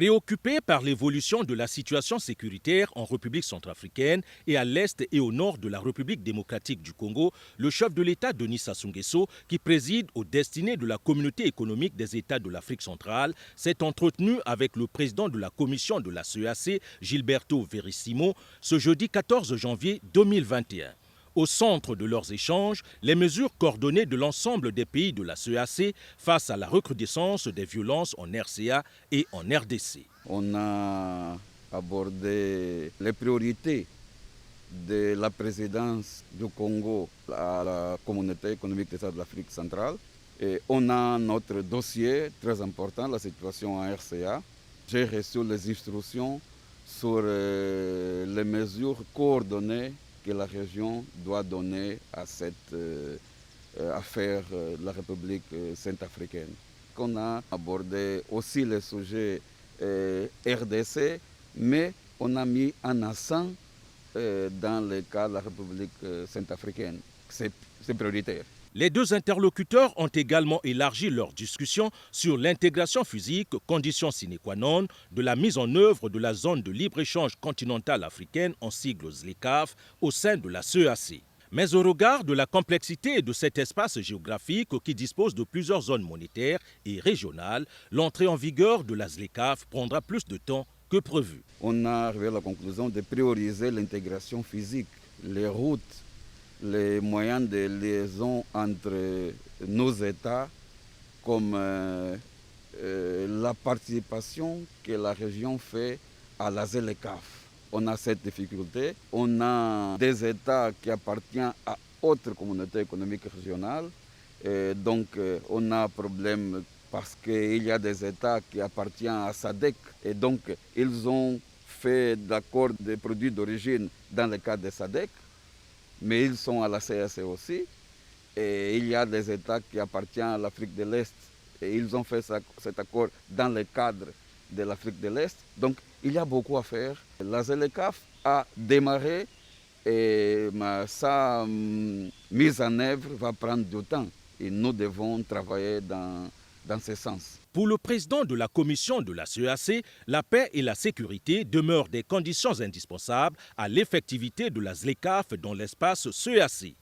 Préoccupé par l'évolution de la situation sécuritaire en République centrafricaine et à l'est et au nord de la République démocratique du Congo, le chef de l'État Denis Sassou Nguesso, qui préside aux destinées de la communauté économique des États de l'Afrique centrale, s'est entretenu avec le président de la commission de la CEEAC, Gilberto Verissimo, ce jeudi 14 janvier 2021. Au centre de leurs échanges, les mesures coordonnées de l'ensemble des pays de la CEEAC face à la recrudescence des violences en RCA et en RDC. On a abordé les priorités de la présidence du Congo à la communauté économique des États de l'Afrique centrale. Et on a notre dossier très important, la situation en RCA. J'ai reçu les instructions sur les mesures coordonnées que la région doit donner à cette affaire de la République centrafricaine. On a abordé aussi les sujets RDC, mais on a mis un accent dans le cas de la République centrafricaine. C'est prioritaire. Les deux interlocuteurs ont également élargi leur discussion sur l'intégration physique, condition sine qua non, de la mise en œuvre de la zone de libre-échange continentale africaine, en sigle ZLECAf, au sein de la CEEAC. Mais au regard de la complexité de cet espace géographique qui dispose de plusieurs zones monétaires et régionales, l'entrée en vigueur de la ZLECAf prendra plus de temps que prévu. On a arrivé à la conclusion de prioriser l'intégration physique, les routes, les moyens de liaison entre nos États, comme la participation que la région fait à la ZLECAf. On a cette difficulté. On a des États qui appartiennent à autres communautés économiques régionales. Et donc, on a un problème parce qu'il y a des États qui appartiennent à SADC. Et donc, ils ont fait d'accords de produits d'origine dans le cadre de SADC, mais ils sont à la CEEAC aussi. Et il y a des États qui appartiennent à l'Afrique de l'Est. Et ils ont fait cet accord dans le cadre de l'Afrique de l'Est. Donc, il y a beaucoup à faire. La ZLECAf a démarré et sa mise en œuvre va prendre du temps. Et nous devons travailler dans ce sens. Pour le président de la commission de la CEEAC, la paix et la sécurité demeurent des conditions indispensables à l'effectivité de la ZLECAf dans l'espace CEEAC.